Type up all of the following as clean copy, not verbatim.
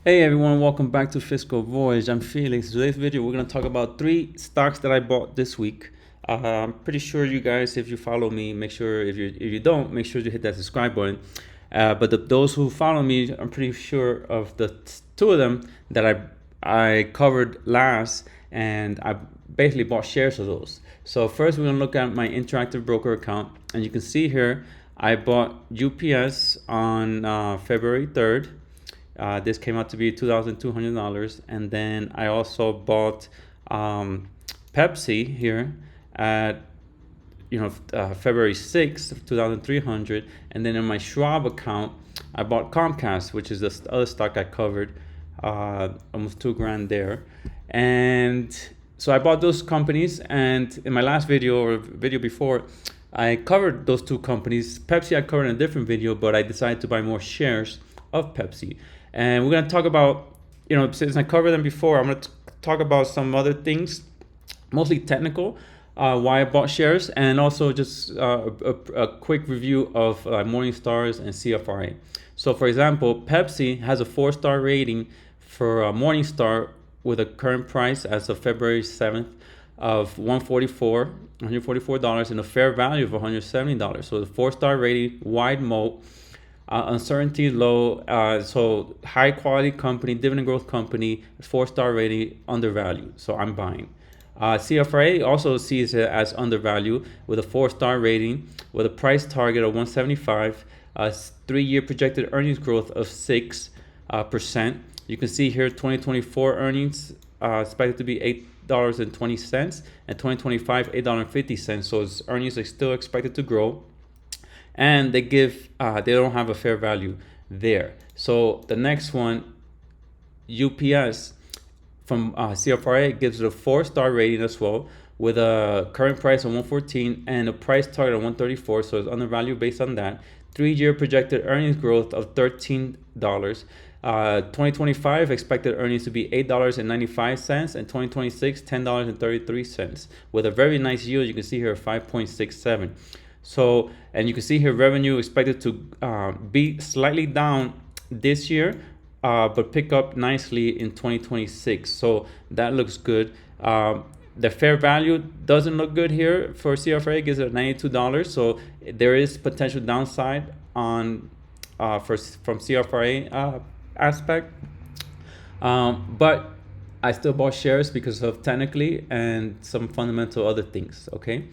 Hey everyone, welcome back to Fiscal Voyage. I'm Felix. Today's video, we're going to talk about 3 stocks that I bought this week. I'm pretty sure you guys, if you follow me, make sure if you don't, make sure you hit that subscribe button. But those who follow me, I'm pretty sure of the 2 of them that I covered last, and I basically bought shares of those. So first, we're going to look at my Interactive Broker account, and you can see here I bought UPS on February 3rd. This came out to be $2,200, and then I also bought Pepsi here at February 6th, 2,300, and then in my Schwab account I bought Comcast, which is the other stock I covered, almost $2,000 there. And so I bought those companies, and in my last video or video before, I covered those 2 companies. Pepsi I covered in a different video, but I decided to buy more shares of Pepsi. And we're going to talk about, since I covered them before, I'm going to talk about some other things, mostly technical, why I bought shares, and also just a quick review of Morningstars and CFRA. So, for example, Pepsi has a 4-star rating for Morningstar with a current price as of February 7th of $144 and a fair value of $170. So the 4-star rating, wide moat. Uncertainty low, so high quality company, dividend growth company, 4-star rating, undervalued. So I'm buying. CFRA also sees it as undervalued with a 4-star rating with a price target of 175, 3-year projected earnings growth of 6%. You can see here 2024 earnings expected to be $8.20 and 2025 $8.50. So its earnings are still expected to grow. And they don't have a fair value there. So the next one, UPS from CFRA, gives it a 4-star rating as well with a current price of 114 and a price target of 134. So it's undervalued based on that. 3-year projected earnings growth of $13. 2025 expected earnings to be $8.95 and 2026 $10.33 with a very nice yield. You can see here 5.67. So, and you can see here revenue expected to be slightly down this year, but pick up nicely in 2026. So that looks good. The fair value doesn't look good here for CFRA, gives it $92. So there is potential downside on from CFRA aspect. But I still bought shares because of technically and some fundamental other things. Okay.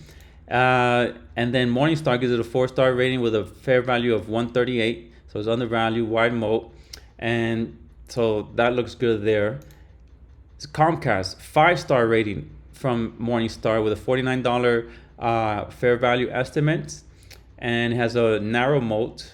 And then Morningstar gives it a 4-star rating with a fair value of 138. So it's undervalued, wide moat. And so that looks good there. It's Comcast, 5-star rating from Morningstar with a $49 fair value estimate. And it has a narrow moat.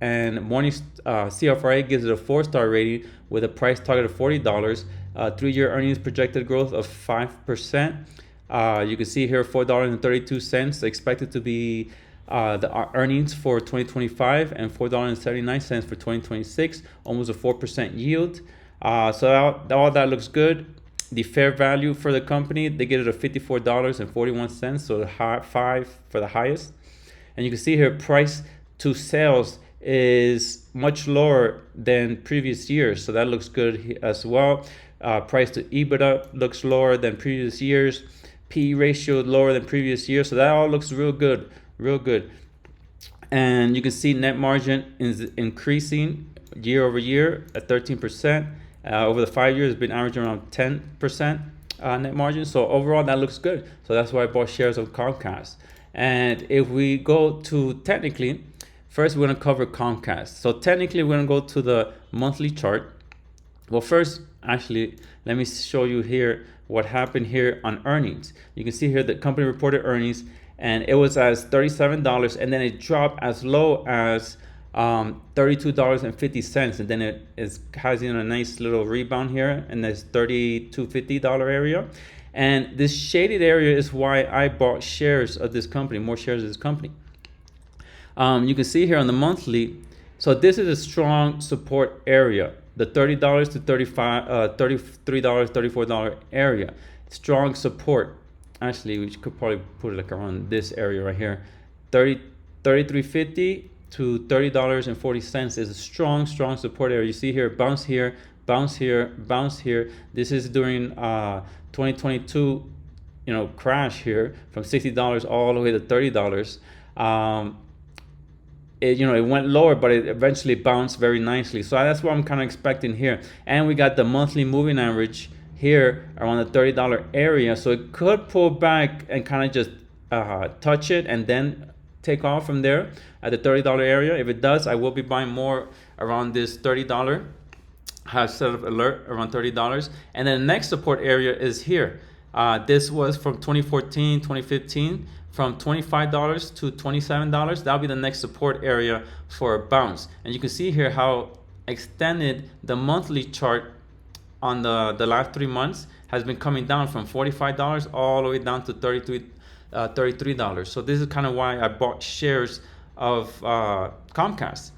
And CFRA gives it a 4-star rating with a price target of $40. 3-year earnings projected growth of 5%. You can see here $4.32 expected to be the earnings for 2025 and $4.79 for 2026, almost a 4% yield. So all that looks good. The fair value for the company, they get it at $54.41, so $5 for the highest. And you can see here price to sales is much lower than previous years, so that looks good as well. Price to EBITDA looks lower than previous years. P/E ratio lower than previous year, so that all looks real good. And you can see net margin is increasing year over year at 13%. Over the 5 years, it's been averaging around 10% net margin. So overall, that looks good. So that's why I bought shares of Comcast. And if we go to technically, first we're going to cover Comcast. So technically, we're going to go to the monthly chart. Well, first, actually, let me show you here what happened here on earnings. You can see here the company reported earnings, and it was as $37, and then it dropped as low as $32.50, and then it has a nice little rebound here in this $32.50 area. And this shaded area is why I bought shares of this company, more shares of this company. You can see here on the monthly, so this is a strong support area. The $30 to $33, $34 area, strong support. Actually, we could probably put it like around this area right here. $33.50 to $30.40 is a strong support area. You see here, bounce here, bounce here, bounce here. This is during 2022, crash here from $60 all the way to $30. It went lower, but it eventually bounced very nicely. So that's what I'm kind of expecting here. And we got the monthly moving average here around the $30 area. So it could pull back and kind of just touch it and then take off from there at the $30 area. If it does, I will be buying more around this $30. Have set of alert around $30. And then the next support area is here. This was from 2014, 2015, from $25 to $27. That'll be the next support area for a bounce. And you can see here how extended the monthly chart on the last 3 months has been coming down from $45 all the way down to $33. So this is kind of why I bought shares of Comcast.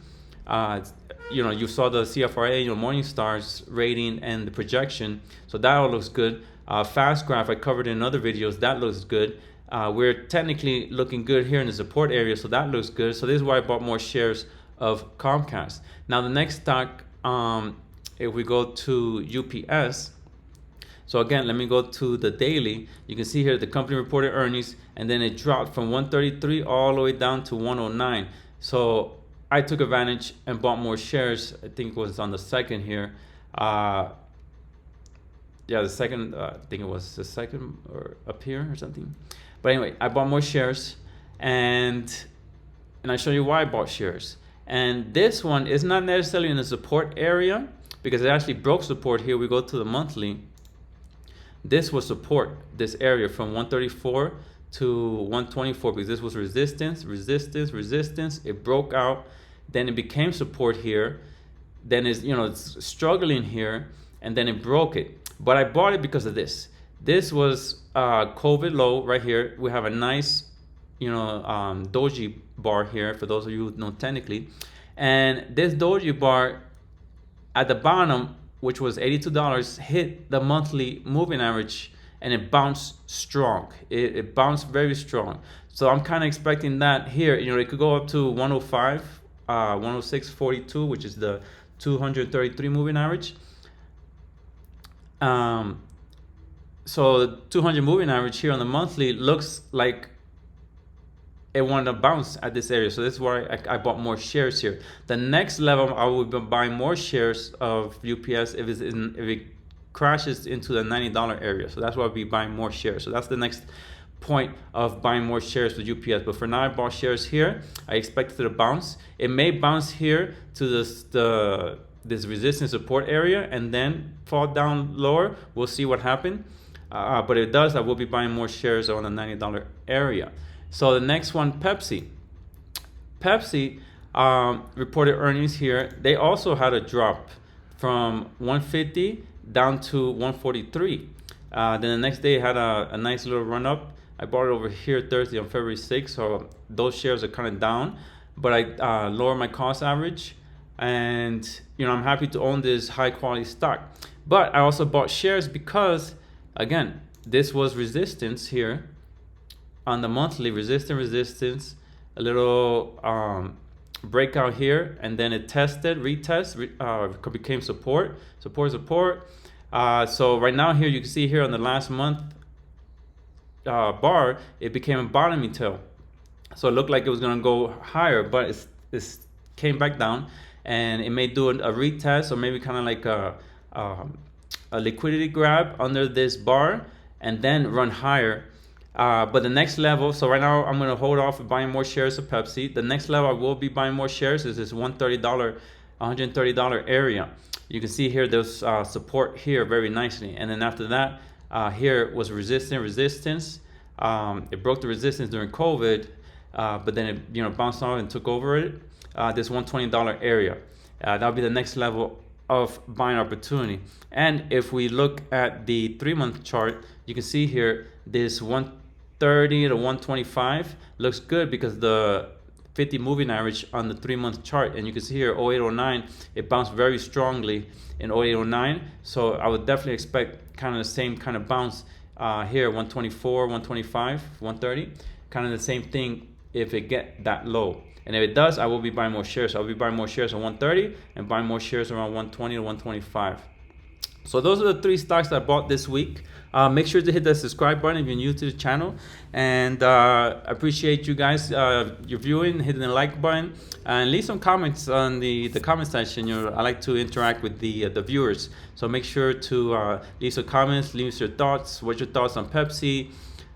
You saw the CFRA, Morningstar's rating and the projection. So that all looks good. Fast graph I covered in other videos. That looks good. We're technically looking good here in the support area. So that looks good. So this is why I bought more shares of Comcast. Now the next stock, if we go to UPS. So again, let me go to the daily. You can see here the company reported earnings, and then it dropped from 133 all the way down to 109. So I took advantage and bought more shares. I think it was on the second here. The second, I think it was the second or up here or something. But anyway, I bought more shares, and I show you why I bought shares. And this one is not necessarily in the support area because it actually broke support here. We go to the monthly. This was support, this area from 134 to 124 because this was resistance, resistance, resistance. It broke out, then it became support here. Then it's struggling here, and then it broke it. But I bought it because of this. This was COVID low right here. We have a nice, doji bar here for those of you who know technically. And this doji bar at the bottom, which was $82, hit the monthly moving average, and it bounced strong. It bounced very strong. So I'm kind of expecting that here. It could go up to 105, 106.42, which is the 233 moving average. So the 200 moving average here on the monthly looks like it wanted to bounce at this area. So this is why I bought more shares here. The next level, I will be buying more shares of UPS if it crashes into the $90 area. So that's why I'll be buying more shares. So that's the next point of buying more shares with UPS. But for now, I bought shares here. I expect it to bounce. It may bounce here to this resistance support area and then fall down lower. We'll see what happens. But if it does, I will be buying more shares on the $90 area. So the next one, Pepsi. Pepsi reported earnings here. They also had a drop from 150 down to 143. Then the next day had a nice little run up. I bought it over here Thursday on February 6th. So those shares are kind of down, but I lowered my cost average. And I'm happy to own this high quality stock. But I also bought shares because, again, this was resistance here on the monthly, resistance, a little breakout here, and then it became support. So right now here you can see here on the last month bar, it became a bottoming tail. So it looked like it was gonna go higher, but it came back down, and it may do a retest or maybe kind of like a liquidity grab under this bar and then run higher. But the next level, so right now I'm going to hold off buying more shares of Pepsi. The next level I will be buying more shares is this $130 area. You can see here there's support here very nicely. And then after that, here was resistance. It broke the resistance during COVID, but then it bounced off and took over it. This $120 area. That'll be the next level of buying opportunity. And if we look at the 3-month chart, you can see here this 130 to 125 looks good because the 50 moving average on the 3-month chart, and you can see here 0809, it bounced very strongly in 0809. So I would definitely expect kind of the same kind of bounce here, 124, 125, 130, kind of the same thing if it get that low. And if it does, I will be buying more shares. I'll be buying more shares on 130 and buying more shares around 120 to 125. So those are the 3 stocks that I bought this week. Make sure to hit the subscribe button if you're new to the channel, and appreciate you guys your viewing, hitting the like button, and leave some comments on the comment section. I like to interact with the viewers, so make sure to leave some comments, leave your thoughts. What's your thoughts on Pepsi,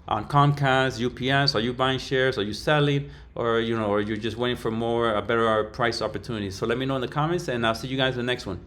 on Comcast, UPS? Are you buying shares? Are you selling? Or or you're just waiting for more better price opportunities? So let me know in the comments, and I'll see you guys in the next one.